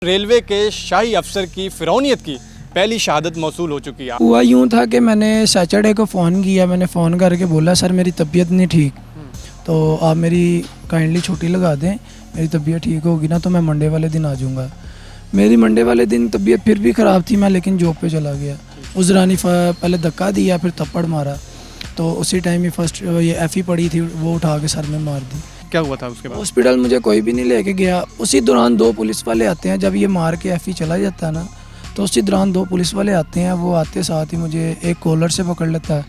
Railway के शाही अफसर की फ़िरौनियत की पहली शहादत मौसूल हो चुकी है। हुआ यूँ था कि मैंने सैटरडे को फ़ोन किया, मैंने फ़ोन करके बोला सर मेरी तबीयत नहीं ठीक, तो आप मेरी काइंडली छुट्टी लगा दें, मेरी तबीयत ठीक होगी ना तो मैं मंडे वाले दिन आ जाऊँगा। मेरी मंडे वाले दिन तबीयत फिर भी ख़राब थी, मैं लेकिन जॉब पे चला गया। उस दौरान ही पहले धक्का दिया, फिर थप्पड़ मारा, तो उसी टाइम ही फर्स्ट ये एफ़ी पड़ी थी वो उठा के सर में मार दी। क्या हुआ था उसके बाद? हॉस्पिटल मुझे कोई भी नहीं लेके गया। उसी दौरान 2 पुलिस वाले आते हैं, जब ये मार के एफ़ी चला जाता है ना, तो उसी दौरान 2 पुलिस वाले आते हैं। वो आते साथ ही मुझे एक कॉलर से पकड़ लेता है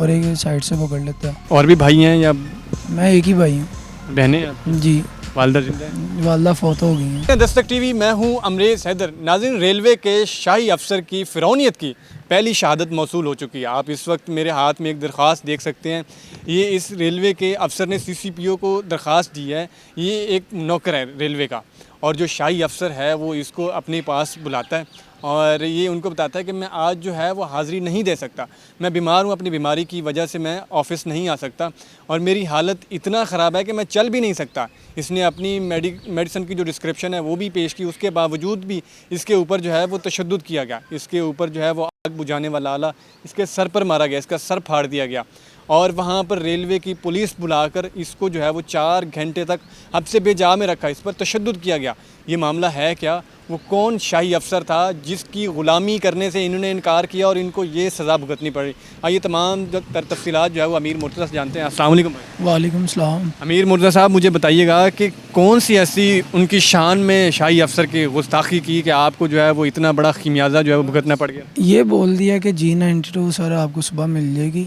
और एक साइड से पकड़ लेता है। और भी भाई हैं या मैं एक ही भाई हूँ बहनें हैं? जी, वालदा जिंदा है? वालदा फौत हो गई हैं। दस्तक टीवी, मैं हूं अमरेज़ हैदर। नाज़रीन, रेलवे के शाही अफसर की फ़िरौनियत की पहली शहादत मौसूल हो चुकी है। आप इस वक्त मेरे हाथ में एक दरख्वास्त देख सकते हैं। ये इस रेलवे के अफसर ने CCPO को दरख्वास्त दी है। ये एक नौकर है रेलवे का, और जो शाही अफसर है वो इसको अपने पास बुलाता है और ये उनको बताता है कि मैं आज जो है वो हाज़िरी नहीं दे सकता, मैं बीमार हूँ, अपनी बीमारी की वजह से मैं ऑफ़िस नहीं आ सकता और मेरी हालत इतना ख़राब है कि मैं चल भी नहीं सकता। इसने अपनी मेडिसिन की जो डिस्क्रिप्शन है वो भी पेश की, उसके बावजूद भी इसके ऊपर जो है वो तशद्दुद किया गया। इसके ऊपर जो है वो आग बुझाने वाला आला इसके सर पर मारा गया, इसका सर फाड़ दिया गया और वहाँ पर रेलवे की पुलिस बुलाकर इसको जो है वो 4 घंटे तक हब्से बेजा में रखा, इस पर तशद्दुद किया गया। ये मामला है क्या? वो कौन शाही अफसर था जिसकी ग़ुलामी करने से इन्होंने इनकार किया और इनको ये सज़ा भुगतनी पड़ी? आइए तमाम तफसीलात जो है वो अमीर मुर्तज़ा से जानते हैं। अस्सलाम वालेकुम। वालेकुम सलाम। अमीर मुर्तज़ा साहब, मुझे बताइएगा कि कौन सी ऐसी उनकी शान में शाही अफसर की गुस्ताखी की कि आपको जो है वो इतना बड़ा खिमियाजा जो है वो भुगतना पड़ गया? ये बोल दिया कि G92 सर आपको सुबह मिल जाएगी,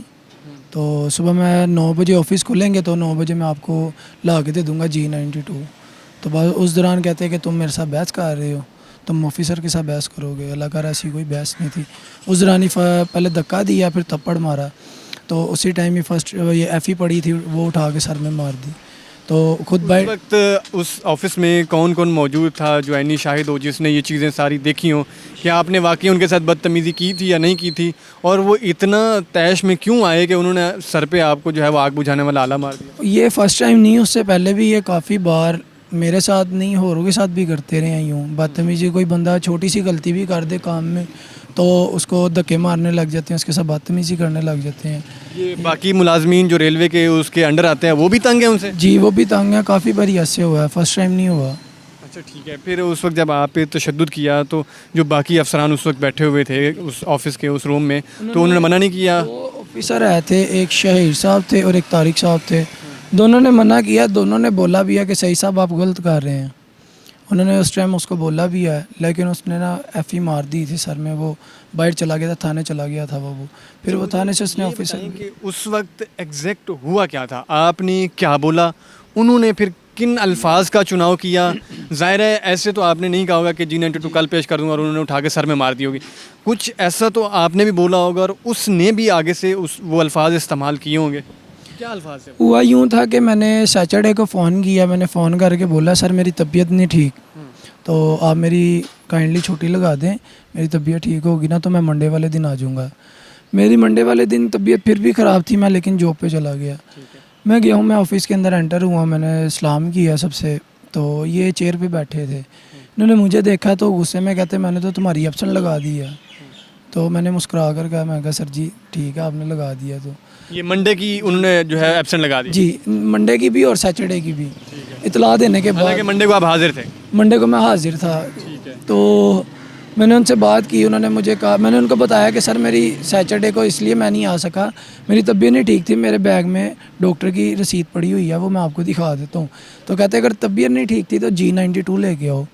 तो सुबह मैं 9 बजे ऑफ़िस खुलेंगे तो 9 बजे मैं आपको ला के दे दूँगा G92। तो बस उस दौरान कहते हैं कि तुम मेरे साथ बहस कर रहे हो, तुम ऑफिसर के साथ बहस करोगे। अल्लाह कर ऐसी कोई बहस नहीं थी। उस दौरान ही पहले धक्का दिया, फिर थप्पड़ मारा, तो उसी टाइम ही फर्स्ट ये एफ़ी पड़ी थी वो उठा के सर में मार दी। तो खुद उस वक्त उस ऑफ़िस में कौन कौन मौजूद था जो ऐनी शाहिद हो जिसने ये चीज़ें सारी देखी हों कि आपने वाकई उनके साथ बदतमीज़ी की थी या नहीं की थी, और वो इतना तैश में क्यों आए कि उन्होंने सर पे आपको जो है वो आग बुझाने वाला आला मार दिया? ये फ़र्स्ट टाइम नहीं, उससे पहले भी ये काफ़ी बार मेरे साथ नहीं औरों के साथ भी करते रहे हैं यूँ बदतमीज़ी। कोई बंदा छोटी सी गलती भी कर दे काम में तो उसको धक्के मारने लग जाते हैं, उसके साथ बदतमीज़ी करने लग जाते हैं। ये बाकी मुलाजमीन जो रेलवे के उसके अंडर आते हैं वो भी तंग हैं उनसे? जी वो भी तंग है, काफ़ी बारी ऐसे हुआ है, फ़र्स्ट टाइम नहीं हुआ। अच्छा ठीक है। फिर उस वक्त जब आप पे तशद्दुद किया तो जो बाकी अफसरान उस वक्त बैठे हुए थे उस ऑफ़िस के उस रूम में, तो उन्होंने मना नहीं किया? 2 ऑफिसर आए थे, एक शहीर साहब थे और एक तारिक साहब थे। दोनों ने मना किया, दोनों ने बोला भी है कि सही साहब आप गलत कर रहे हैं। उन्होंने उस टाइम उसको बोला भी है, लेकिन उसने ना एफ़ी मार दी थी सर में। वो बाहर चला गया था, थाने चला गया था वो। फिर वो थाने से उसने ऑफिसर कि उस वक्त एग्जैक्ट हुआ क्या था, आपने क्या बोला, उन्होंने फिर किन अल्फाज का चुनाव किया? ज़ाहिर है ऐसे तो आपने नहीं कहा होगा कि G92 कल पेश कर दूंगा और उन्होंने उठा के सर में मार दी होगी। कुछ ऐसा तो आपने भी बोला होगा और उसने भी आगे से वो अल्फाज इस्तेमाल किए होंगे। क्या अल्फाज है? हुआ यूँ था कि मैंने सैटरडे को फ़ोन किया, मैंने फ़ोन करके बोला सर मेरी तबीयत नहीं ठीक, तो आप मेरी काइंडली छुट्टी लगा दें, मेरी तबीयत ठीक होगी ना तो मैं मंडे वाले दिन आ जाऊँगा। मेरी मंडे वाले दिन तबीयत फिर भी ख़राब थी, मैं लेकिन जॉब पे चला गया। मैं गया हूँ, मैं ऑफ़िस के अंदर एंटर हुआ, मैंने सलाम किया सबसे, तो ये चेयर पे बैठे थे। इन्होंने मुझे देखा तो गुस्से में कहते मैंने तो तुम्हारी एब्सेंट लगा दी है। तो मैंने मुस्कुरा कर कहा, मैं कहा सर जी ठीक है आपने लगा दिया। तो ये मंडे की उन्होंने जो है एब्सेंट लगा दी? जी, मंडे की भी और सैटरडे की भी इतला देने के बाद। मंडे को आप हाजिर थे? मंडे को मैं हाजिर था। तो मैंने उनसे बात की, उन्होंने मुझे कहा, मैंने उनको बताया कि सर मेरी सैटरडे को इसलिए मैं नहीं आ सका, मेरी तबीयत नहीं ठीक थी, मेरे बैग में डॉक्टर की रसीद पड़ी हुई है वो मैं आपको दिखा देता हूँ। तो कहते अगर तबीयत नहीं ठीक थी तो G92 लेके आओ।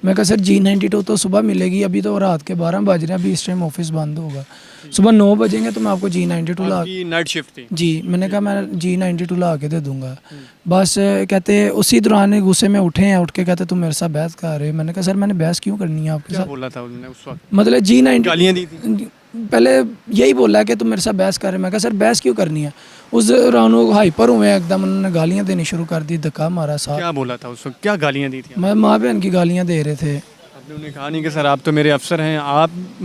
मैं कहा सर G92 तो सुबह मिलेगी, अभी तो रात के 12 बज रहे हैं, अभी इस टाइम ऑफिस बंद होगा, सुबह 9 बजेंगे तो मैं आपको G92 ला। नाइट शिफ्ट थी? जी। मैंने कहा मैं G92 ला के दे दूँगा। बस कहते उसी दौरान गुस्से में उठे हैं, उठ के कहते तुम मेरे साथ बहस कर रहे हो। मैंने कहा सर मैंने बहस क्यों करनी है आपके साथ? बोला था उन्होंने उस वक्त? मतलब G92 गालियाँ दी थी? पहले यही बोला कि तुम मेरे साथ बहस कर रहे हो। मैं कहा सर बहस क्यों करनी है? उस दौरान वो हाइपर हुए एकदम, उन्होंने गालियाँ देनी शुरू कर दी, धक्का मारा साथ। क्या बोला था उस वक्त, क्या गालियाँ दी थी? मैं माँ बहन की गालियाँ दे रहे थे। आपने उन्हें कहा नहीं कि सर आप तो मेरे अफसर हैं,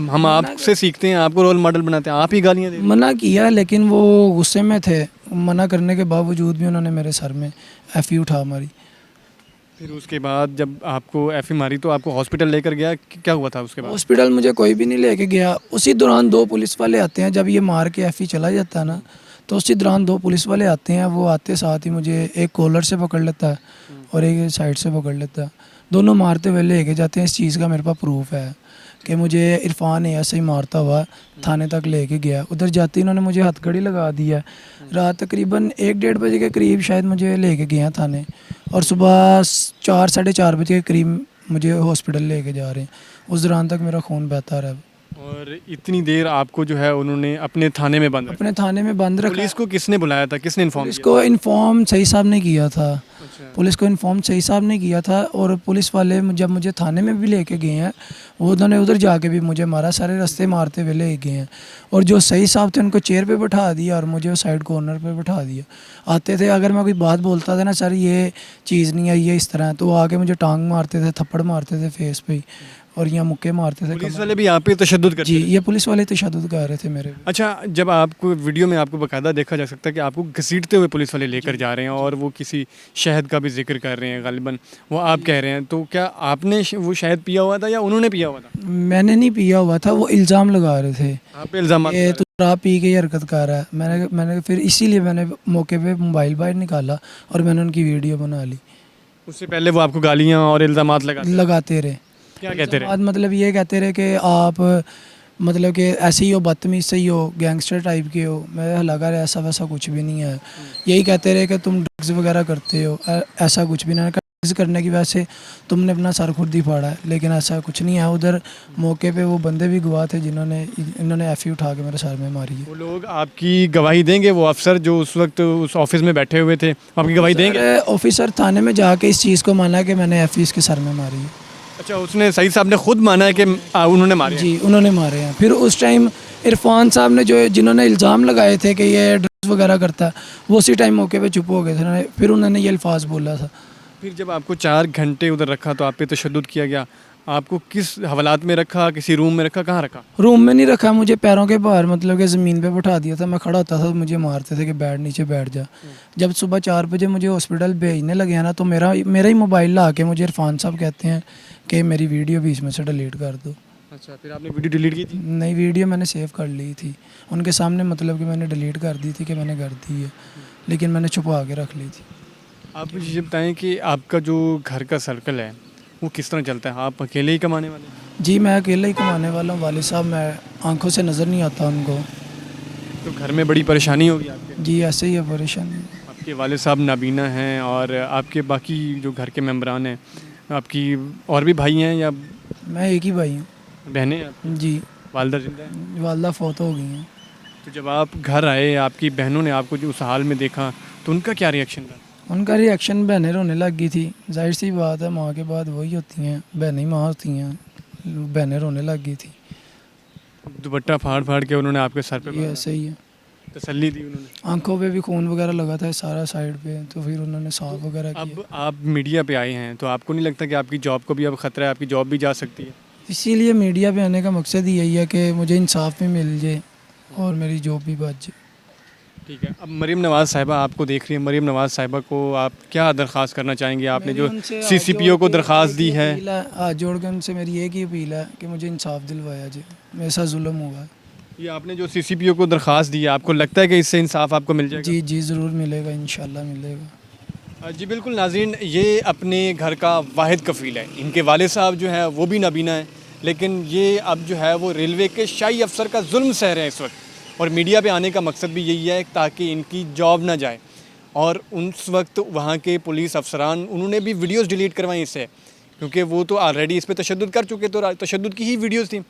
हम आपसे सीखते हैं, आपको रोल मॉडल बनाते हैं, आप ही गालियाँ दे? मना किया लेकिन वो गुस्से में थे, मना करने के बावजूद भी उन्होंने मेरे सर में एफ़ी उठा मारी। फिर उसके बाद जब आपको एफई मारी तो आपको हॉस्पिटल लेकर गया, क्या हुआ था उसके बाद? हॉस्पिटल मुझे कोई भी नहीं लेके गया। उसी दौरान दो पुलिस वाले आते हैं, जब ये मार के एफई चला जाता है ना, तो उसी दौरान दो पुलिस वाले आते हैं। वो आते साथ ही मुझे एक कॉलर से पकड़ लेता है और एक साइड से पकड़ लेता है। दोनों मारते हुए लेके जाते हैं। इस चीज़ का मेरे पास प्रूफ है कि मुझे इरफान ऐसे ही मारता हुआ थाने तक लेके गया। उधर जाते इन्होंने मुझे हथकड़ी लगा दिया। रात तकरीबन 1-1:30 बजे के करीब शायद मुझे लेके गए हैं थाने, और सुबह 4-4:30 बजे के करीब मुझे हॉस्पिटल लेके जा रहे हैं। उस दौरान तक मेरा खून बहता रहा। और इतनी देर आपको जो है उन्होंने अपने थाने में बंद रखा? अपने थाने में बंद रखा। पुलिस को किसने बुलाया था, किसने इन्फॉर्म पुलिस किया? को इन्फॉर्म सही साहब ने किया था। अच्छा। पुलिस को इन्फॉर्म सही साहब ने किया था। और पुलिस वाले जब मुझे थाने में भी लेके गए हैं, वो उन्होंने उधर जाके भी मुझे मारा, सारे रास्ते मारते हुए ले गए हैं। और जो सही साहब थे उनको चेयर पे बैठा दिया और मुझे साइड कॉर्नर पे बैठा दिया। आते थे, अगर मैं कोई बात बोलता था ना, सर ये चीज़ नहीं है, ये इस तरह है, तो वो आके मुझे टांग मारते थे, थप्पड़ मारते थे फेस पे ही, और यहाँ मुक्के मारते थे। पुलिस वाले भी यहाँ पे तशद्दुद करते जी, थे? ये पुलिस वाले तशद्दुद कर रहे थे मेरे पे। अच्छा, जब आपको वीडियो में आपको बकायदा देखा जा सकता है कि आपको घसीटते हुए पुलिस वाले लेकर जा रहे हैं और वो किसी शहद का भी जिक्र कर रहे हैं, गालिबन वो आप कह रहे हैं, तो क्या आपने वो शहद पिया हुआ था या उन्होंने पिया हुआ था? मैंने नहीं पिया हुआ था, वो इल्ज़ाम लगा रहे थे आप पे इल्ज़ाम ये तो शराब पी के ये हरकत कर रहा है। मैंने फिर इसीलिए मैंने मौके पे मोबाइल बाहर निकाला और मैंने उनकी वीडियो बना ली। उससे पहले वो आपको गालियाँ और इल्ज़ामात लगाते रहे। क्या कहते रहे? बात मतलब ये कहते रहे कि आप मतलब कि ऐसे ही हो, बदतमीज़ से ही हो, गैंगस्टर टाइप के हो। मैं लगा रहा ऐसा वैसा कुछ भी नहीं है। यही कहते रहे कि तुम ड्रग्स वगैरह करते हो, ऐसा कुछ भी नहीं। ड्रग्स करने की वजह से तुमने अपना सर खुद ही फाड़ा है, लेकिन ऐसा कुछ नहीं है। उधर मौके पे वो बंदे भी गवाह थे जिन्होंने इन्होंने एफई उठा के मेरे सर में मारी है। वो लोग आपकी गवाही देंगे? वो अफसर जो उस वक्त उस ऑफिस में बैठे हुए थे आपकी गवाही देंगे? ऑफिसर थाने में जाके इस चीज़ को माना कि मैंने एफई इसके सर में मारी है। अच्छा, उसने सही साहब ने खुद माना है कि उन्होंने मारे हैं? जी, उन्होंने मारे हैं। फिर उस टाइम इरफान साहब ने जिन्होंने इल्ज़ाम लगाए थे कि ये ड्रग्स वगैरह करता है, वो उसी टाइम मौके पे चुप हो गए थे। फिर उन्होंने ये अल्फाज बोला था। फिर जब आपको 4 घंटे उधर रखा तो आप पे तशद्दुद किया गया, आपको किस हवालात में रखा, किसी रूम में रखा, कहाँ रखा? रूम में नहीं रखा, मुझे पैरों के बाहर मतलब कि ज़मीन पे बैठा दिया था। मैं खड़ा होता था तो मुझे मारते थे कि बैठ नीचे बैठ जा। जब सुबह 4 बजे मुझे हॉस्पिटल भेजने लगे हैं ना, तो मेरा ही मोबाइल ला के मुझे इरफान साहब कहते हैं कि मेरी वीडियो भी इसमें से डिलीट कर दो। अच्छा, फिर आपने वीडियो डिलीट की थी? नई वीडियो मैंने सेव कर ली थी उनके सामने, मतलब कि मैंने डिलीट कर दी थी कि मैंने कर दी है, लेकिन मैंने छुपा के रख ली थी। आप मुझे ये बताएं कि आपका जो घर का सर्कल है वो किस तरह चलता है? आप अकेले ही कमाने वाले हैं? जी, मैं अकेला ही कमाने वाला हूँ। वालिद साहब मैं आंखों से नज़र नहीं आता उनको। तो घर में बड़ी परेशानी होगी आपके? जी, ऐसे ही है परेशानी। आपके वालिद साहब नाबीना हैं और आपके बाकी जो घर के मेम्बरान हैं, आपकी और भी भाई हैं या मैं एक ही भाई हूँ। बहनें हैं आपकी? जी, वालदा जिंदा है? वालदा फौत हो गई हैं। तो जब आप घर आए, आपकी बहनों ने आपको जो उस हाल में देखा तो उनका क्या रिएक्शन था? उनका रिएक्शन, बहनें रोने लग गई थी। जाहिर सी बात है, माँ के बाद वही होती हैं, बहनें माँ होती हैं। बहनें रोने लग गई थी। दुपट्टा फाड़ फाड़ के उन्होंने आपके सर पे ये मारा? ऐसे ही है। तसल्ली दी उन्होंने? आंखों पे भी खून वगैरह लगा था सारा साइड पे, तो फिर उन्होंने साफ वगैरह किया। अब आप मीडिया पे आए हैं तो आपको नहीं लगता कि आपकी जॉब को भी अब ख़तरा है, आपकी जॉब भी जा सकती है? इसीलिए मीडिया पे आने का मकसद ही यही है कि मुझे इंसाफ भी मिल जाए और मेरी जॉब भी बच जाए। ठीक है, अब मरीम नवाज़ साहिबा आपको देख रही है, मरीम नवाज़ साहिबा को आप क्या दरख्वास्त करना चाहेंगे? आपने जो CCPO को दरख्वास्त दी है, हाथ जोड़ के उनसे मेरी एक ही अपील है कि मुझे इंसाफ दिलवाया जाए, मेरे साथ जुल्म हुआ है। ये आपने जो CCPO को दरख्वास्त दी है, आपको लगता है कि इससे इंसाफ आपको मिल जाएगा? जी जी, ज़रूर मिलेगा, इंशाल्लाह मिलेगा। जी बिल्कुल नाज़रीन, ये अपने घर का वाहिद कफ़ील है। इनके वालिद साहब जो हैं वो भी नाबीना हैं, लेकिन ये अब जो है वो रेलवे के शाही अफसर का जुल्म सह रहे हैं इस वक्त। और मीडिया पे आने का मकसद भी यही है ताकि इनकी जॉब ना जाए। और उस वक्त वहाँ के पुलिस अफसरान उन्होंने भी वीडियोस डिलीट करवाई इससे, क्योंकि वो तो ऑलरेडी इस पर तशद्दुद कर चुके, तो तशद्दुद की ही वीडियोस थी।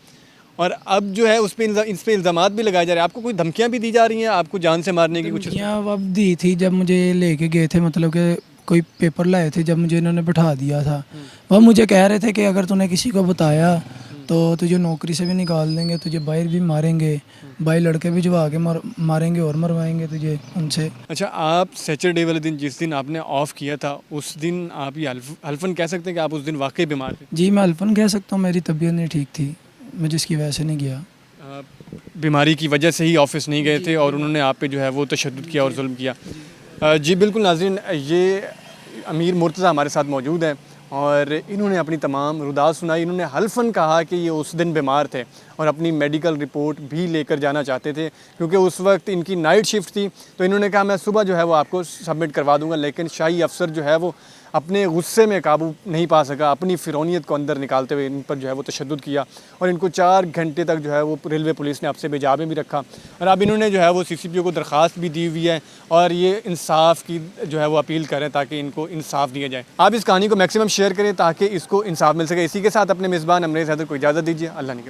और अब जो है इस पर इल्ज़ामात भी लगाए जा रहे हैं। आपको कोई धमकियाँ भी दी जा रही हैं, आपको जान से मारने की कुछ? धमकियाँ अब दी थी जब मुझे लेके गए थे, मतलब कि कोई पेपर लाए थे, जब मुझे इन्होंने बिठा दिया था। वह मुझे कह रहे थे कि अगर तूने किसी को बताया तो तुझे नौकरी से भी निकाल देंगे, तुझे बाहर भी मारेंगे, भाई लड़के भी जवा के मारेंगे और मरवाएंगे तुझे उनसे। अच्छा, आप सैटरडे वाले दिन जिस दिन आपने ऑफ़ किया था, उस दिन आप ये हल्फन कह सकते हैं कि आप उस दिन वाकई बीमार थे? जी, मैं हल्फन कह सकता हूँ, मेरी तबीयत नहीं ठीक थी, मैं जिसकी वजह से नहीं गया। बीमारी की वजह से ही ऑफिस नहीं गए थे और उन्होंने आप पे जो है वो तशद्दुद किया और जुल्म किया। जी बिल्कुल नाज़रीन, ये अमीर मुर्तज़ा हमारे साथ मौजूद हैं और इन्होंने अपनी तमाम रुदात सुनाई। इन्होंने हल्फन कहा कि ये उस दिन बीमार थे और अपनी मेडिकल रिपोर्ट भी लेकर जाना चाहते थे, क्योंकि उस वक्त इनकी नाइट शिफ्ट थी। तो इन्होंने कहा मैं सुबह जो है वो आपको सबमिट करवा दूंगा, लेकिन शाही अफसर जो है वो अपने गुस्से में काबू नहीं पा सका, अपनी फ़िरौनियत को अंदर निकालते हुए इन पर जो है वो तशद्दुद किया और इनको 4 घंटे तक जो है वो रेलवे पुलिस ने आपसे बेजा में भी रखा। और अब इन्होंने जो है वो CCPO को दरख्वास्त भी दी हुई है और ये इंसाफ की जो है वो अपील करें ताकि इनको इंसाफ दिया जाए। आप इस कहानी को मैक्सिमम शेयर करें ताकि इसको इंसाफ मिल सके। इसी के साथ अपने मेज़बान अमरेज़ हैदर को इजाज़त दीजिए। अल्लाह ने के बाद।